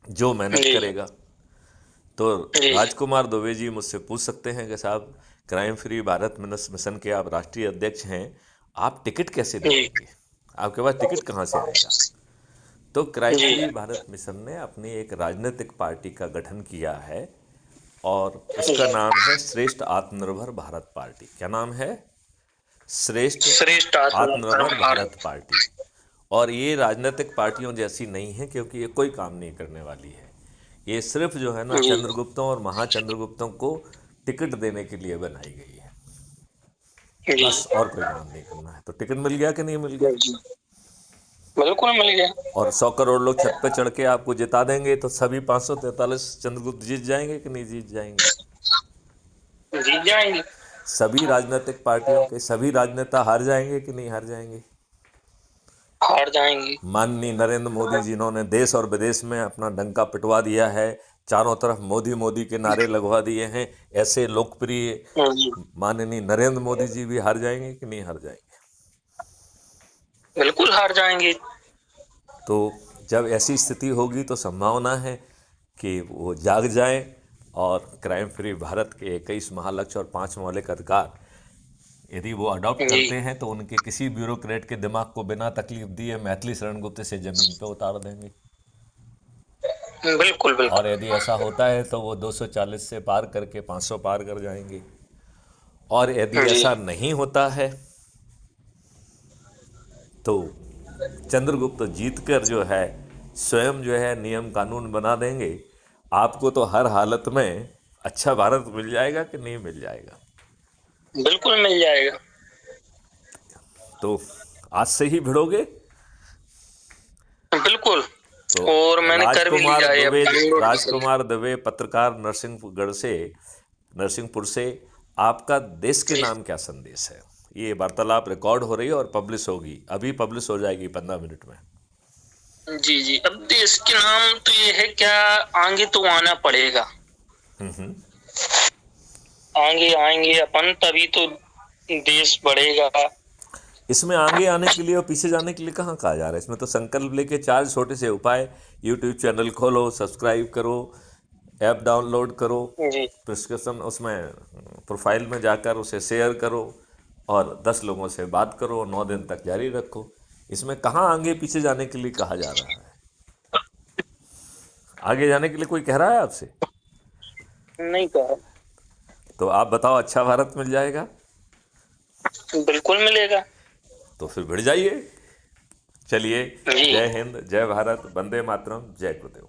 जो मेहनत जी करेगा। तो जी राजकुमार दुबे जी मुझसे पूछ सकते हैं कि साहब, क्राइम फ्री भारत मिशन के आप राष्ट्रीय अध्यक्ष हैं, आप टिकट कैसे जी दिलाएंगे? आपके पास टिकट कहाँ से आएगा? तो क्राइम जी फ्री भारत मिशन ने अपनी एक राजनीतिक पार्टी का गठन किया है, और उसका नाम है श्रेष्ठ आत्मनिर्भर भारत पार्टी। क्या नाम है? श्रेष्ठ श्रेष्ठ आत्मनिर्भर आत्मनिर्भर भारत। भारत पार्टी। और ये राजनीतिक पार्टियों जैसी नहीं है, क्योंकि ये कोई काम नहीं करने वाली है। ये सिर्फ जो है ना, जी चंद्रगुप्तों और महाचंद्रगुप्तों को टिकट देने के लिए बनाई गई है। जी बस, और कोई काम नहीं करना है। तो टिकट मिल गया कि नहीं मिल गया? जी बिल्कुल मिल गया। और 100 करोड़ लोग छत पे चढ़ के आपको जिता देंगे, तो सभी 543 चंद्रगुप्त जीत जाएंगे कि नहीं जीत जाएंगे? जीत जाएंगे। सभी राजनीतिक पार्टियों के सभी राजनेता हार जाएंगे कि नहीं हार जाएंगे? हार जाएंगे। माननीय नरेंद्र मोदी, जिन्होंने देश और विदेश में अपना डंका पिटवा दिया है, चारों तरफ मोदी मोदी के नारे लगवा दिए हैं, ऐसे लोकप्रिय जी माननीय नरेंद्र मोदी जी भी हार जाएंगे कि नहीं हार जाएंगे? बिल्कुल हार जाएंगे। तो जब ऐसी स्थिति होगी, तो संभावना है कि वो जाग जाएं, और क्राइम फ्री भारत के 21 महालक्ष्य और 5 मौलिक अधिकार यदि वो अडॉप्ट जी करते हैं, तो उनके किसी ब्यूरोक्रेट के दिमाग को बिना तकलीफ दिए मैथिली शरण गुप्त से जमीन पर उतार देंगे। बिल्कुल और बिल्कुल। यदि ऐसा होता है, तो वो 240 से पार करके 500 पार कर जाएंगे। और यदि जी ऐसा नहीं होता है, तो चंद्रगुप्त जीतकर जो है, स्वयं जो है नियम कानून बना देंगे। आपको तो हर हालत में अच्छा भारत मिल जाएगा कि नहीं मिल जाएगा? बिल्कुल मिल जाएगा। तो आज से ही भिड़ोगे? बिल्कुल। तो और मैंने कर भी राजकुमार लिया है, अब दुबे, डाउनलोड भी कर लिया। राजकुमार दुबे पत्रकार, नरसिंहपुर से, आपका देश के जी नाम क्या संदेश है? ये वार्तालाप रिकॉर्ड हो रही है और पब्लिश होगी, अभी पब्लिश हो जाएगी 15 मिनट में। जी जी, अब देश के नाम तो ये है क्या, आगे तो आना पड़ेगा। आगे आएंगे अपन तभी तो देश बढ़ेगा। इसमें आगे आने के लिए और पीछे जाने के लिए कहाँ कहा जा रहा है? इसमें तो संकल्प लेके 4 छोटे से उपाय: यूट्यूब चैनल खोलो, सब्सक्राइब करो, ऐप डाउनलोड करो, जी प्रिस्क्रिप्शन उसमें प्रोफाइल में जाकर उसे शेयर करो, और 10 लोगों से बात करो, 9 दिन तक जारी रखो। इसमें कहाँ आगे पीछे जाने के लिए कहा जा रहा है? आगे जाने के लिए कोई कह रहा है आपसे? नहीं कहा। तो आप बताओ, अच्छा भारत मिल जाएगा? बिल्कुल मिलेगा। तो फिर भिड़ जाइए। चलिए, जी जय हिंद, जय भारत, वंदे मातरम, जय गुरुदेव।